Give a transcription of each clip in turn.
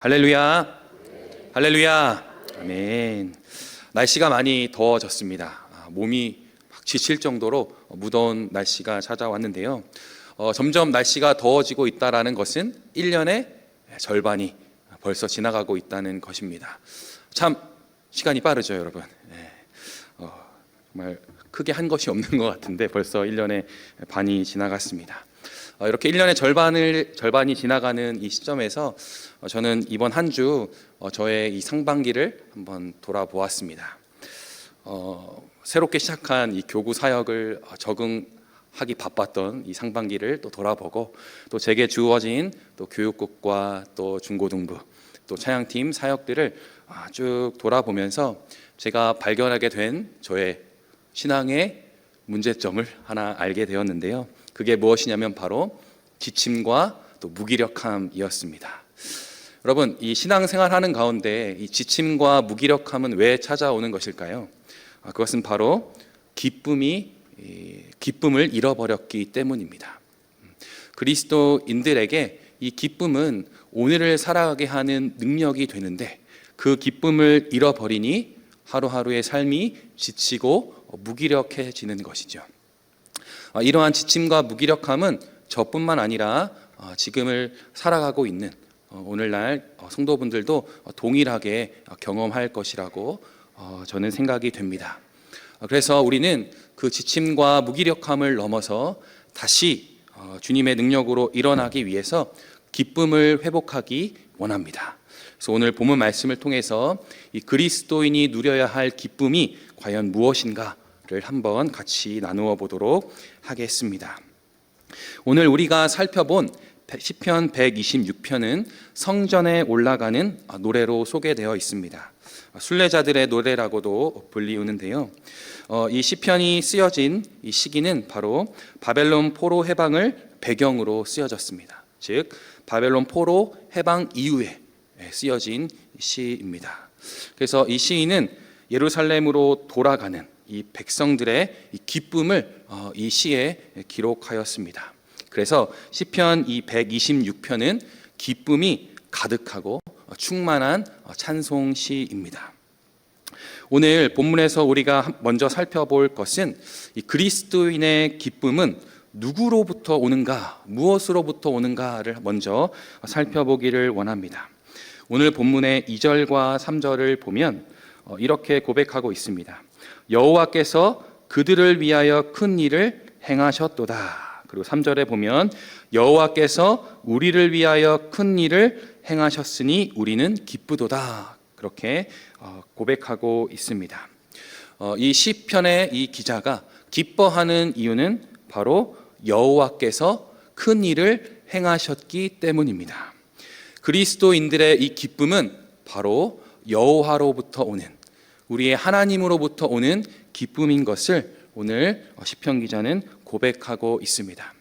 할렐루야, 할렐루야, 아멘. 날씨가 많이 더워졌습니다. 몸이 막 지칠 정도로 무더운 날씨가 찾아왔는데요. 점점 날씨가 더워지고 있다는 것은 1년의 절반이 벌써 지나가고 있다는 것입니다. 참 시간이 빠르죠, 여러분. 정말 크게 한 것이 없는 것 같은데 벌써 1년의 반이 지나갔습니다. 이렇게 1년의 절반이 지나가는 이 시점에서 저는 이번 한 주 저의 이 상반기를 한번 돌아보았습니다. 새롭게 시작한 이 교구 사역을 적응하기 바빴던 이 상반기를 또 돌아보고, 또 제게 주어진 또 교육국과 또 중고등부 또 찬양팀 사역들을 쭉 돌아보면서 제가 발견하게 된 저의 신앙의 문제점을 하나 알게 되었는데요. 그게 무엇이냐면 바로 지침과 또 무기력함이었습니다. 여러분, 이 신앙생활하는 가운데 이 지침과 무기력함은 왜 찾아오는 것일까요? 그것은 바로 기쁨을 잃어버렸기 때문입니다. 그리스도인들에게 이 기쁨은 오늘을 살아가게 하는 능력이 되는데, 그 기쁨을 잃어버리니 하루하루의 삶이 지치고 무기력해지는 것이죠. 이러한 지침과 무기력함은 저뿐만 아니라 지금을 살아가고 있는 오늘날 성도분들도 동일하게 경험할 것이라고 저는 생각이 됩니다. 그래서 우리는 그 지침과 무기력함을 넘어서 다시 주님의 능력으로 일어나기 위해서 기쁨을 회복하기 원합니다. 그래서 오늘 본문 말씀을 통해서 이 그리스도인이 누려야 할 기쁨이 과연 무엇인가 를 한번 같이 나누어 보도록 하겠습니다. 오늘 우리가 살펴본 시편 126편은 성전에 올라가는 노래로 소개되어 있습니다. 순례자들의 노래라고도 불리우는데요. 이 시편이 쓰여진 이 시기는 바로 바벨론 포로 해방을 배경으로 쓰여졌습니다. 즉 바벨론 포로 해방 이후에 쓰여진 시입니다. 그래서 이 시인은 예루살렘으로 돌아가는 이 백성들의 이 기쁨을 이 시에 기록하였습니다. 그래서 시편 이 126편은 기쁨이 가득하고 충만한 찬송시입니다. 오늘 본문에서 우리가 먼저 살펴볼 것은 이 그리스도인의 기쁨은 누구로부터 오는가, 무엇으로부터 오는가를 먼저 살펴보기를 원합니다. 오늘 본문의 2절과 3절을 보면 이렇게 고백하고 있습니다. 여호와께서 그들을 위하여 큰 일을 행하셨도다. 그리고 3절에 보면 여호와께서 우리를 위하여 큰 일을 행하셨으니 우리는 기쁘도다. 그렇게 고백하고 있습니다. 이 시편의 이 기자가 기뻐하는 이유는 바로 여호와께서 큰 일을 행하셨기 때문입니다. 그리스도인들의 이 기쁨은 바로 여호와로부터 오는, 우리의 하나님으로부터 오는 기쁨인 것을 오늘 시편 기자는 고백하고 있습니다.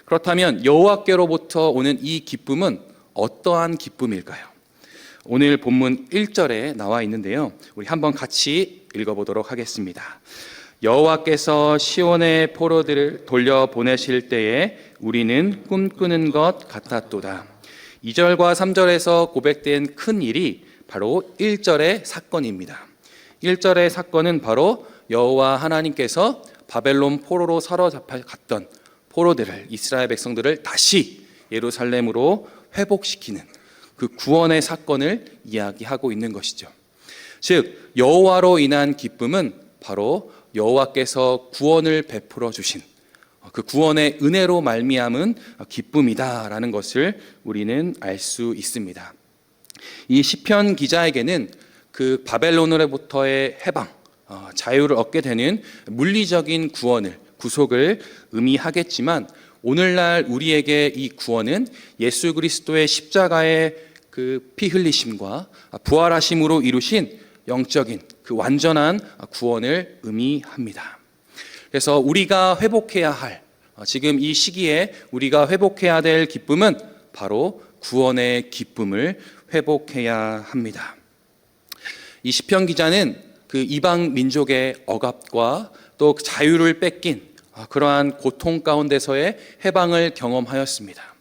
그렇다면 여호와께로부터 오는 이 기쁨은 어떠한 기쁨일까요? 오늘 본문 1절에 나와 있는데요. 우리 한번 같이 읽어보도록 하겠습니다. 여호와께서 시온의 포로들을 돌려보내실 때에 우리는 꿈꾸는 것 같았도다. 2절과 3절에서 고백된 큰 일이 바로 1절의 사건입니다. 1절의 사건은 바로 여호와 하나님께서 바벨론 포로로 사로잡혀 갔던 포로들을, 이스라엘 백성들을 다시 예루살렘으로 회복시키는 그 구원의 사건을 이야기하고 있는 것이죠. 즉 여호와로 인한 기쁨은 바로 여호와께서 구원을 베풀어 주신 그 구원의 은혜로 말미암은 기쁨이다라는 것을 우리는 알 수 있습니다. 이 시편 기자에게는 그 바벨론으로부터의 해방, 자유를 얻게 되는 물리적인 구속을 의미하겠지만, 오늘날 우리에게 이 구원은 예수 그리스도의 십자가의 그 피 흘리심과 부활하심으로 이루신 영적인 그 완전한 구원을 의미합니다. 그래서 우리가 회복해야 할, 지금 이 시기에 우리가 회복해야 될 기쁨은 바로 구원의 기쁨을 회복해야 합니다. 이 시편 기자는 그 이방 민족의 억압과 또 자유를 뺏긴 그러한 고통 가운데서의 해방을 경험하였습니다.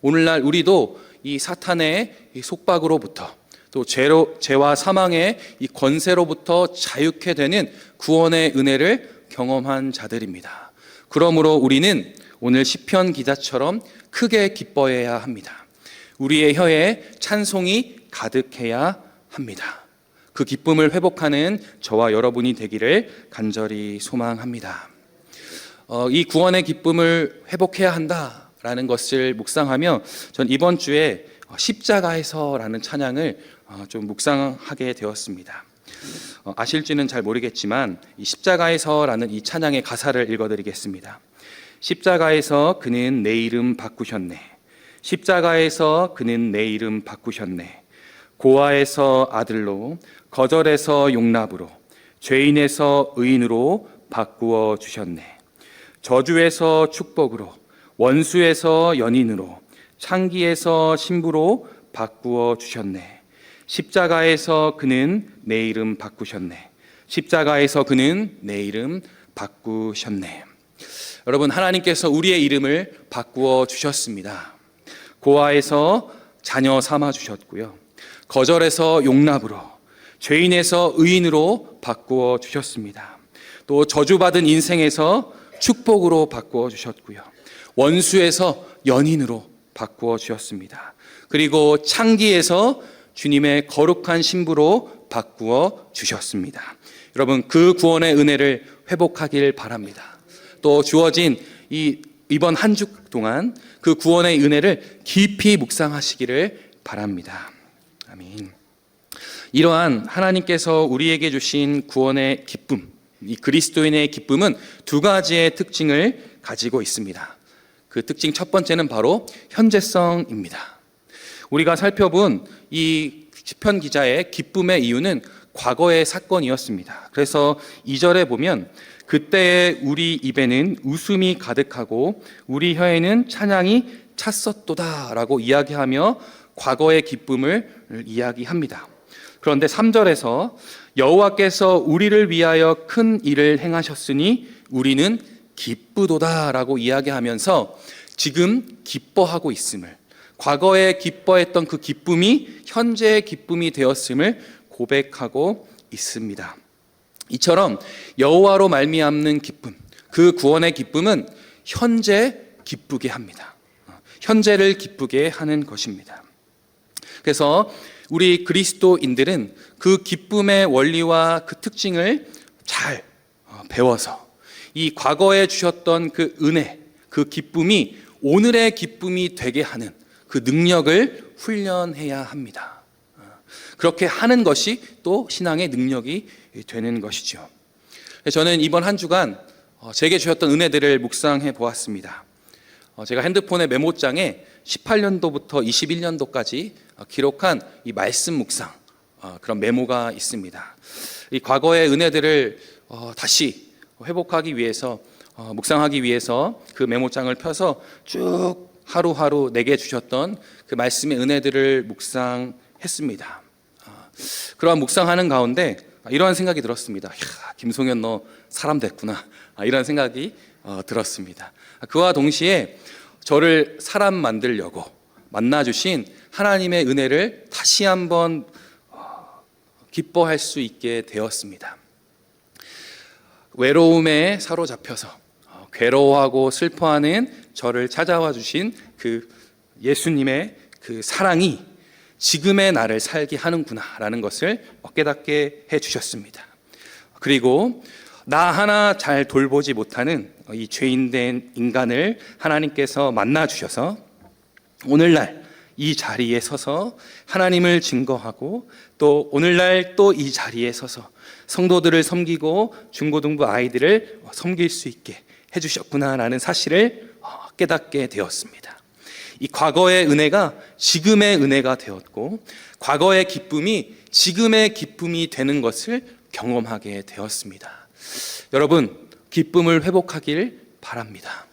오늘날 우리도 이 사탄의 이 속박으로부터 또 죄와 사망의 이 권세로부터 자유케 되는 구원의 은혜를 경험한 자들입니다. 그러므로 우리는 오늘 시편 기자처럼 크게 기뻐해야 합니다. 우리의 혀에 찬송이 가득해야 합니다. 그 기쁨을 회복하는 저와 여러분이 되기를 간절히 소망합니다. 이 구원의 기쁨을 회복해야 한다라는 것을 묵상하며 전 이번 주에 십자가에서라는 찬양을 좀 묵상하게 되었습니다. 아실지는 잘 모르겠지만 이 십자가에서라는 이 찬양의 가사를 읽어드리겠습니다. 십자가에서 그는 내 이름 바꾸셨네. 십자가에서 그는 내 이름 바꾸셨네. 고아에서 아들로, 거절에서 용납으로, 죄인에서 의인으로 바꾸어 주셨네. 저주에서 축복으로, 원수에서 연인으로, 창기에서 신부로 바꾸어 주셨네. 십자가에서 그는 내 이름 바꾸셨네. 십자가에서 그는 내 이름 바꾸셨네. 여러분, 하나님께서 우리의 이름을 바꾸어 주셨습니다. 고아에서 자녀 삼아 주셨고요. 거절에서 용납으로, 죄인에서 의인으로 바꾸어 주셨습니다. 또 저주받은 인생에서 축복으로 바꾸어 주셨고요. 원수에서 연인으로 바꾸어 주셨습니다. 그리고 창기에서 주님의 거룩한 신부로 바꾸어 주셨습니다. 여러분, 그 구원의 은혜를 회복하길 바랍니다. 또 주어진 이번 한 주 동안 그 구원의 은혜를 깊이 묵상하시기를 바랍니다. 아멘. 이러한 하나님께서 우리에게 주신 구원의 기쁨, 이 그리스도인의 기쁨은 두 가지의 특징을 가지고 있습니다. 그 특징 첫 번째는 바로 현재성입니다. 우리가 살펴본 이 시편 기자의 기쁨의 이유는 과거의 사건이었습니다. 그래서 2절에 보면 그때의 우리 입에는 웃음이 가득하고 우리 혀에는 찬양이 찼었도다 라고 이야기하며 과거의 기쁨을 이야기합니다. 그런데 3절에서 여호와께서 우리를 위하여 큰 일을 행하셨으니 우리는 기쁘도다 라고 이야기하면서 지금 기뻐하고 있음을, 과거에 기뻐했던 그 기쁨이 현재의 기쁨이 되었음을 고백하고 있습니다. 이처럼 여호와로 말미암는 기쁨, 그 구원의 기쁨은 현재 기쁘게 합니다. 현재를 기쁘게 하는 것입니다. 그래서 우리 그리스도인들은 그 기쁨의 원리와 그 특징을 잘 배워서 이 과거에 주셨던 그 은혜, 그 기쁨이 오늘의 기쁨이 되게 하는 그 능력을 훈련해야 합니다. 그렇게 하는 것이 또 신앙의 능력이 되는 것이죠. 저는 이번 한 주간 제게 주셨던 은혜들을 묵상해 보았습니다. 제가 핸드폰의 메모장에 18년도부터 21년도까지 기록한 이 말씀 묵상, 그런 메모가 있습니다. 이 과거의 은혜들을 다시 회복하기 위해서, 묵상하기 위해서 그 메모장을 펴서 쭉 하루하루 내게 주셨던 그 말씀의 은혜들을 묵상했습니다. 그러한 묵상하는 가운데 이러한 생각이 들었습니다. 김송현 너 사람 됐구나, 이런 생각이 들었습니다. 그와 동시에 저를 사람 만들려고 만나주신 하나님의 은혜를 다시 한번 기뻐할 수 있게 되었습니다. 외로움에 사로잡혀서 괴로워하고 슬퍼하는 저를 찾아와 주신 그 예수님의 그 사랑이 지금의 나를 살게 하는구나 라는 것을 깨닫게 해주셨습니다. 그리고 나 하나 잘 돌보지 못하는 이 죄인된 인간을 하나님께서 만나주셔서 오늘날 이 자리에 서서 하나님을 증거하고 또 오늘날 또 이 자리에 서서 성도들을 섬기고 중고등부 아이들을 섬길 수 있게 해주셨구나라는 사실을 깨닫게 되었습니다. 이 과거의 은혜가 지금의 은혜가 되었고 과거의 기쁨이 지금의 기쁨이 되는 것을 경험하게 되었습니다. 여러분, 기쁨을 회복하길 바랍니다.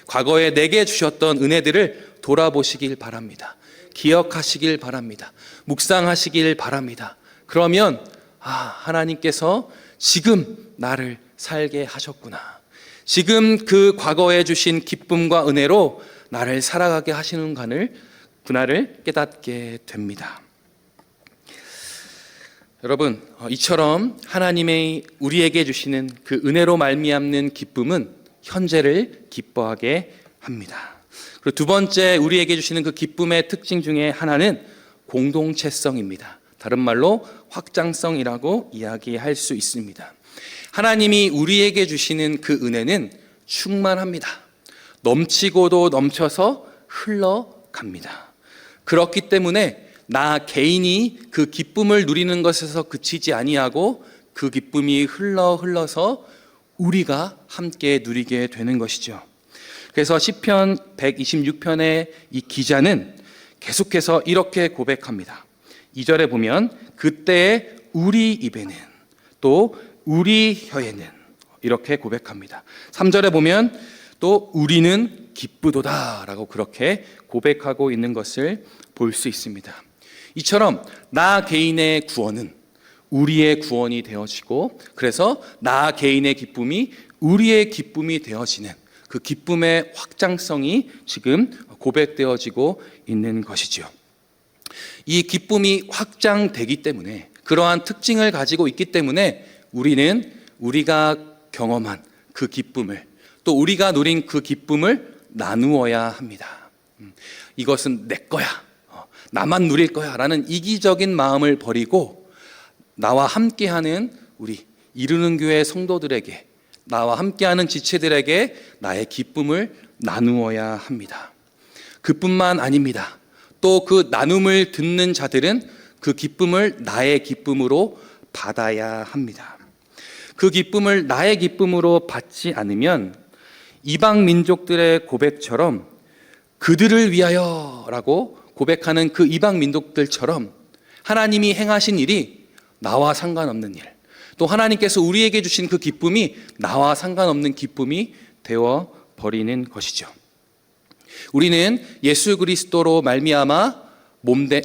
과거에 내게 주셨던 은혜들을 돌아보시길 바랍니다. 기억하시길 바랍니다. 묵상하시길 바랍니다. 그러면 하나님께서 지금 나를 살게 하셨구나, 지금 그 과거에 주신 기쁨과 은혜로 나를 살아가게 하시는 간을 분할을 깨닫게 됩니다. 여러분, 이처럼 하나님의 우리에게 주시는 그 은혜로 말미암는 기쁨은 현재를 기뻐하게 합니다. 그리고 두 번째 우리에게 주시는 그 기쁨의 특징 중에 하나는 공동체성입니다. 다른 말로 확장성이라고 이야기할 수 있습니다. 하나님이 우리에게 주시는 그 은혜는 충만합니다. 넘치고도 넘쳐서 흘러갑니다. 그렇기 때문에 나 개인이 그 기쁨을 누리는 것에서 그치지 아니하고 그 기쁨이 흘러서 우리가 함께 누리게 되는 것이죠. 그래서 시편 126편의 이 기자는 계속해서 이렇게 고백합니다. 2절에 보면 그때의 우리 입에는 또 우리 혀에는 이렇게 고백합니다. 3절에 보면 또 우리는 기쁘도다 라고 그렇게 고백하고 있는 것을 볼 수 있습니다. 이처럼 나 개인의 구원은 우리의 구원이 되어지고 그래서 나 개인의 기쁨이 우리의 기쁨이 되어지는 그 기쁨의 확장성이 지금 고백되어지고 있는 것이죠. 이 기쁨이 확장되기 때문에 그러한 특징을 가지고 있기 때문에 우리는 우리가 경험한 그 기쁨을 또 우리가 누린 그 기쁨을 나누어야 합니다. 이것은 내 거야, 나만 누릴 거야 라는 이기적인 마음을 버리고 나와 함께하는 우리 이루는 교회 성도들에게 나와 함께하는 지체들에게 나의 기쁨을 나누어야 합니다. 그뿐만 아닙니다. 또 그 나눔을 듣는 자들은 그 기쁨을 나의 기쁨으로 받아야 합니다. 그 기쁨을 나의 기쁨으로 받지 않으면 이방 민족들의 고백처럼 그들을 위하여 라고 고백하는 그 이방 민족들처럼 하나님이 행하신 일이 나와 상관없는 일, 또 하나님께서 우리에게 주신 그 기쁨이 나와 상관없는 기쁨이 되어 버리는 것이죠. 우리는 예수 그리스도로 말미암아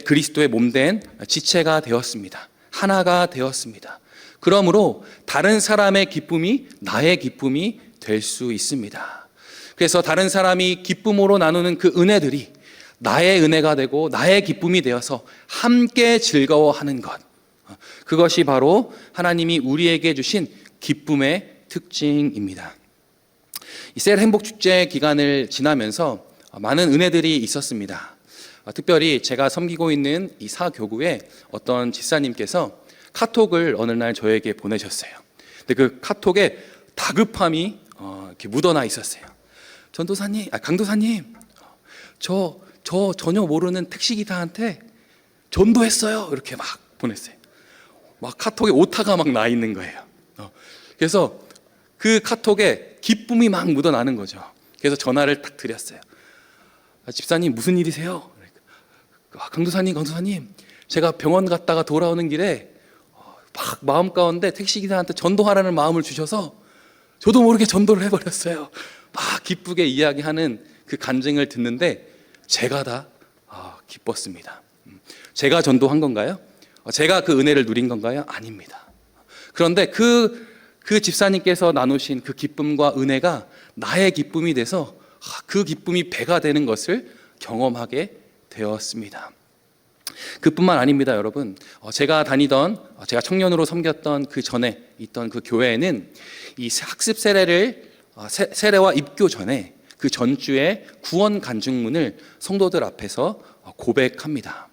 그리스도의 몸된 지체가 되었습니다. 하나가 되었습니다. 그러므로 다른 사람의 기쁨이 나의 기쁨이 될 수 있습니다. 그래서 다른 사람이 기쁨으로 나누는 그 은혜들이 나의 은혜가 되고 나의 기쁨이 되어서 함께 즐거워하는 것, 그것이 바로 하나님이 우리에게 주신 기쁨의 특징입니다. 이 셀 행복축제 기간을 지나면서 많은 은혜들이 있었습니다. 특별히 제가 섬기고 있는 이 사교구에 어떤 집사님께서 카톡을 어느 날 저에게 보내셨어요. 근데 그 카톡에 다급함이 이렇게 묻어나 있었어요. 강도사님, 저 전혀 모르는 택시기사한테 전도했어요. 이렇게 막 보냈어요. 막 카톡에 오타가 막 나 있는 거예요. 그래서 그 카톡에 기쁨이 막 묻어나는 거죠. 그래서 전화를 딱 드렸어요. 집사님 무슨 일이세요? 강도사님, 제가 병원 갔다가 돌아오는 길에 막 마음 가운데 택시기사한테 전도하라는 마음을 주셔서 저도 모르게 전도를 해버렸어요. 막 기쁘게 이야기하는 그 간증을 듣는데 제가 다 기뻤습니다. 제가 전도한 건가요? 제가 그 은혜를 누린 건가요? 아닙니다. 그런데 그 집사님께서 나누신 그 기쁨과 은혜가 나의 기쁨이 돼서 그 기쁨이 배가 되는 것을 경험하게 되었습니다. 그뿐만 아닙니다, 여러분. 제가 청년으로 섬겼던 그 전에 있던 그 교회에는 이 학습 세례와 입교 전에 그 전주에 구원 간증문을 성도들 앞에서 고백합니다.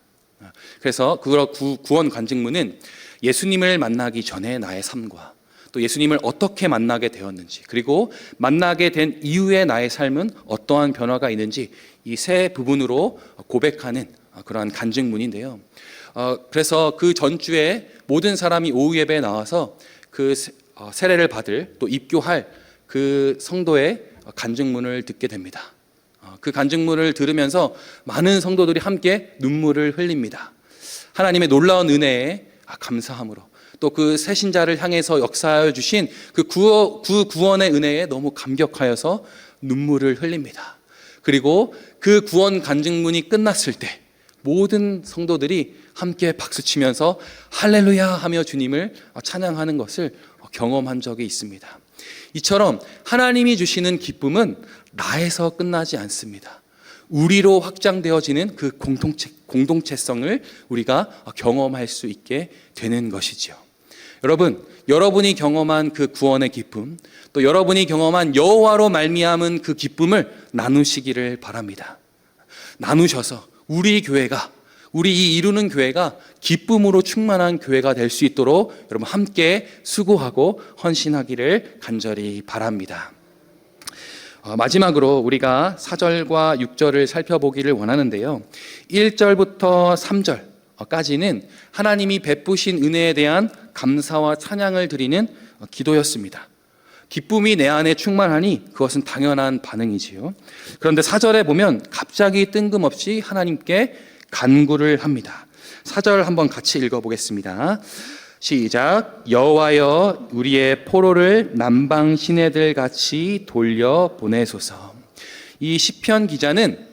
그래서 그 구원 간증문은 예수님을 만나기 전에 나의 삶과 또 예수님을 어떻게 만나게 되었는지, 그리고 만나게 된 이후의 나의 삶은 어떠한 변화가 있는지 이 세 부분으로 고백하는 그러한 간증문인데요. 그래서 그 전주에 모든 사람이 오후 예배에 나와서 그 세례를 받을 또 입교할 그 성도의 간증문을 듣게 됩니다. 그 간증문을 들으면서 많은 성도들이 함께 눈물을 흘립니다. 하나님의 놀라운 은혜에 감사함으로 또 그 새신자를 향해서 역사하여 주신 그 구원의 은혜에 너무 감격하여서 눈물을 흘립니다. 그리고 그 구원 간증문이 끝났을 때 모든 성도들이 함께 박수치면서 할렐루야 하며 주님을 찬양하는 것을 경험한 적이 있습니다. 이처럼 하나님이 주시는 기쁨은 나에서 끝나지 않습니다. 우리로 확장되어지는 그 공동체성을 우리가 경험할 수 있게 되는 것이죠. 여러분, 여러분이 경험한 그 구원의 기쁨, 또 여러분이 경험한 여호와로 말미암은 그 기쁨을 나누시기를 바랍니다. 나누셔서 우리 교회가, 우리 이 이루는 교회가 기쁨으로 충만한 교회가 될 수 있도록 여러분 함께 수고하고 헌신하기를 간절히 바랍니다. 마지막으로 우리가 4절과 6절을 살펴보기를 원하는데요. 1절부터 3절까지는 하나님이 베푸신 은혜에 대한 감사와 찬양을 드리는 기도였습니다. 기쁨이 내 안에 충만하니 그것은 당연한 반응이지요. 그런데 4절에 보면 갑자기 뜬금없이 하나님께 간구를 합니다. 4절 한번 같이 읽어보겠습니다. 시작. 여호와여, 우리의 포로를 남방 시내들 같이 돌려 보내소서. 이 시편 기자는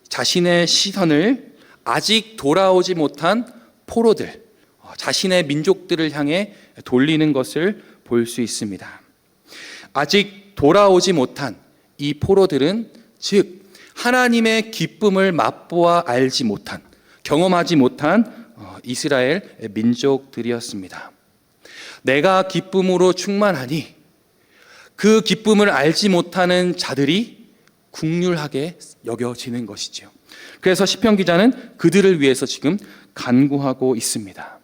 자신의 시선을 아직 돌아오지 못한 포로들, 자신의 민족들을 향해 돌리는 것을 볼 수 있습니다. 아직 돌아오지 못한 이 포로들은 즉 하나님의 기쁨을 맛보아 알지 못한, 경험하지 못한 이스라엘 민족들이었습니다. 내가 기쁨으로 충만하니 그 기쁨을 알지 못하는 자들이 국률하게 여겨지는 것이죠. 그래서 시편 기자는 그들을 위해서 지금 간구하고 있습니다.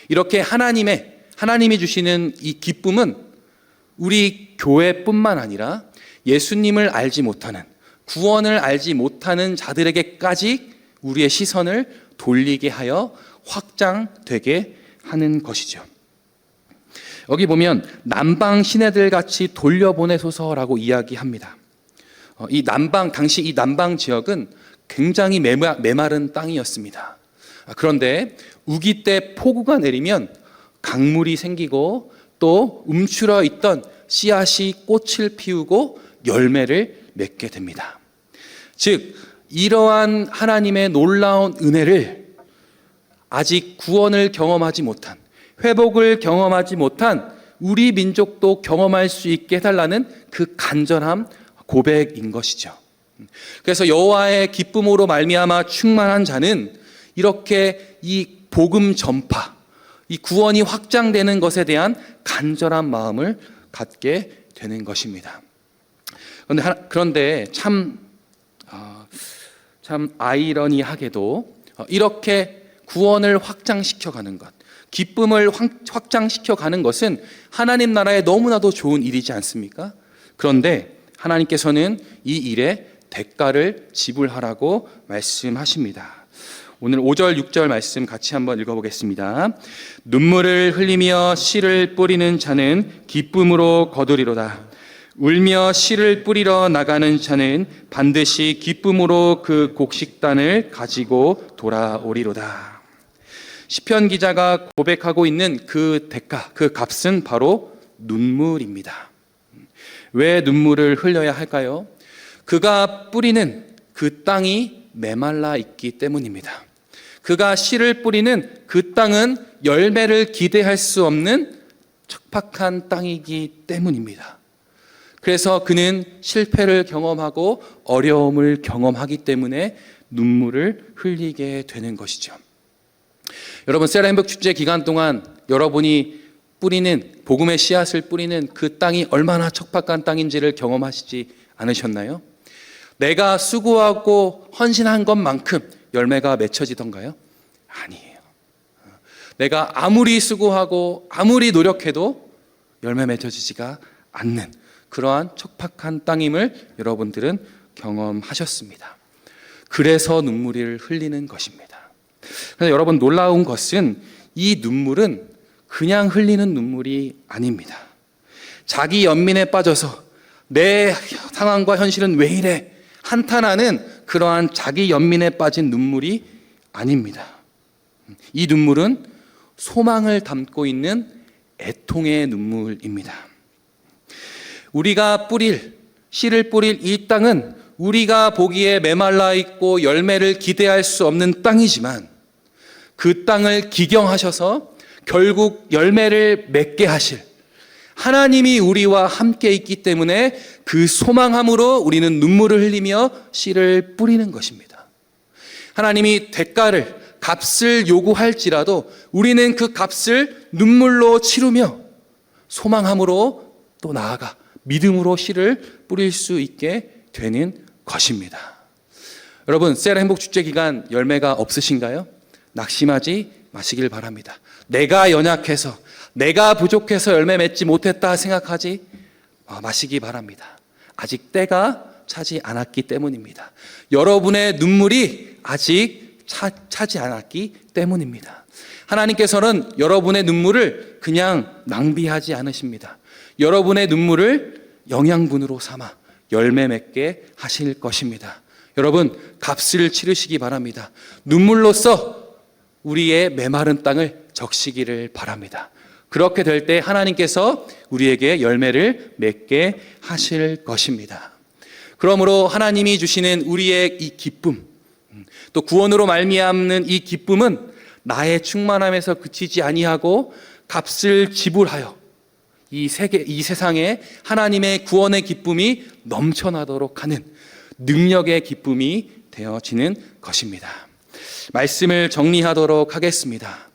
이렇게 하나님이 주시는 이 기쁨은 우리 교회뿐만 아니라 예수님을 알지 못하는, 구원을 알지 못하는 자들에게까지 우리의 시선을 돌리게 하여 확장되게 하는 것이죠. 여기 보면 남방 시내들 같이 돌려보내소서라고 이야기합니다. 당시 이 남방 지역은 굉장히 메마른 땅이었습니다. 그런데 우기 때 폭우가 내리면 강물이 생기고 또 움츠러 있던 씨앗이 꽃을 피우고 열매를 맺게 됩니다. 즉 이러한 하나님의 놀라운 은혜를 아직 구원을 경험하지 못한, 회복을 경험하지 못한 우리 민족도 경험할 수 있게 해달라는 그 간절한 고백인 것이죠. 그래서 여호와의 기쁨으로 말미암아 충만한 자는 이렇게 이 복음 전파, 이 구원이 확장되는 것에 대한 간절한 마음을 갖게 되는 것입니다. 그런데 참 아이러니하게도 이렇게 구원을 확장시켜가는 것, 기쁨을 확장시켜가는 것은 하나님 나라에 너무나도 좋은 일이지 않습니까? 그런데 하나님께서는 이 일에 대가를 지불하라고 말씀하십니다. 오늘 5절, 6절 말씀 같이 한번 읽어보겠습니다. 눈물을 흘리며 씨를 뿌리는 자는 기쁨으로 거두리로다. 울며 씨를 뿌리러 나가는 자는 반드시 기쁨으로 그 곡식단을 가지고 돌아오리로다. 시편 기자가 고백하고 있는 그 대가, 그 값은 바로 눈물입니다. 왜 눈물을 흘려야 할까요? 그가 뿌리는 그 땅이 메말라 있기 때문입니다. 그가 씨를 뿌리는 그 땅은 열매를 기대할 수 없는 척박한 땅이기 때문입니다. 그래서 그는 실패를 경험하고 어려움을 경험하기 때문에 눈물을 흘리게 되는 것이죠. 여러분, 세라 행복 축제 기간 동안 여러분이 뿌리는, 복음의 씨앗을 뿌리는 그 땅이 얼마나 척박한 땅인지를 경험하시지 않으셨나요? 내가 수고하고 헌신한 것만큼 열매가 맺혀지던가요? 아니에요. 내가 아무리 수고하고 아무리 노력해도 열매 맺혀지지가 않는 그러한 척박한 땅임을 여러분들은 경험하셨습니다. 그래서 눈물을 흘리는 것입니다. 그래서 여러분, 놀라운 것은 이 눈물은 그냥 흘리는 눈물이 아닙니다. 자기 연민에 빠져서 내 상황과 현실은 왜 이래? 한탄하는 그러한 자기 연민에 빠진 눈물이 아닙니다. 이 눈물은 소망을 담고 있는 애통의 눈물입니다. 우리가 씨를 뿌릴 이 땅은 우리가 보기에 메말라 있고 열매를 기대할 수 없는 땅이지만 그 땅을 기경하셔서 결국 열매를 맺게 하실 하나님이 우리와 함께 있기 때문에 그 소망함으로 우리는 눈물을 흘리며 씨를 뿌리는 것입니다. 하나님이 대가를, 값을 요구할지라도 우리는 그 값을 눈물로 치르며 소망함으로 또 나아가 믿음으로 씨를 뿌릴 수 있게 되는 것입니다. 여러분, 세라 행복 축제 기간 열매가 없으신가요? 낙심하지 마시길 바랍니다. 내가 연약해서, 내가 부족해서 열매 맺지 못했다 생각하지 마시기 바랍니다. 아직 때가 차지 않았기 때문입니다. 여러분의 눈물이 아직 차지 않았기 때문입니다. 하나님께서는 여러분의 눈물을 그냥 낭비하지 않으십니다. 여러분의 눈물을 영양분으로 삼아 열매 맺게 하실 것입니다. 여러분, 값을 치르시기 바랍니다. 눈물로써 우리의 메마른 땅을 적시기를 바랍니다. 그렇게 될 때 하나님께서 우리에게 열매를 맺게 하실 것입니다. 그러므로 하나님이 주시는 우리의 이 기쁨, 또 구원으로 말미암는 이 기쁨은 나의 충만함에서 그치지 아니하고 값을 지불하여 이 세상에 하나님의 구원의 기쁨이 넘쳐나도록 하는 능력의 기쁨이 되어지는 것입니다. 말씀을 정리하도록 하겠습니다.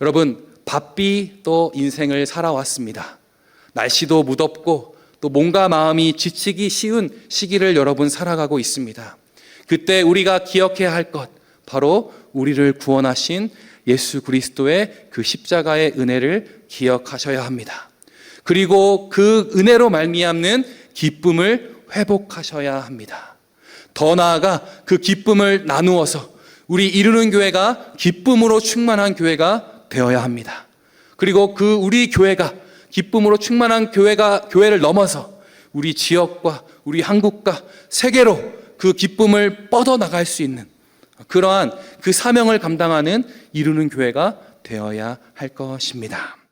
여러분, 바삐 또 인생을 살아왔습니다. 날씨도 무덥고 또 몸과 마음이 지치기 쉬운 시기를 여러분 살아가고 있습니다. 그때 우리가 기억해야 할 것, 바로 우리를 구원하신 예수 그리스도의 그 십자가의 은혜를 기억하셔야 합니다. 그리고 그 은혜로 말미암는 기쁨을 회복하셔야 합니다. 더 나아가 그 기쁨을 나누어서 우리 이루는 교회가 기쁨으로 충만한 교회가 되어야 합니다. 그리고 그 우리 교회가 기쁨으로 충만한 교회를 넘어서 우리 지역과 우리 한국과 세계로 그 기쁨을 뻗어나갈 수 있는 그러한 그 사명을 감당하는 이루는 교회가 되어야 할 것입니다.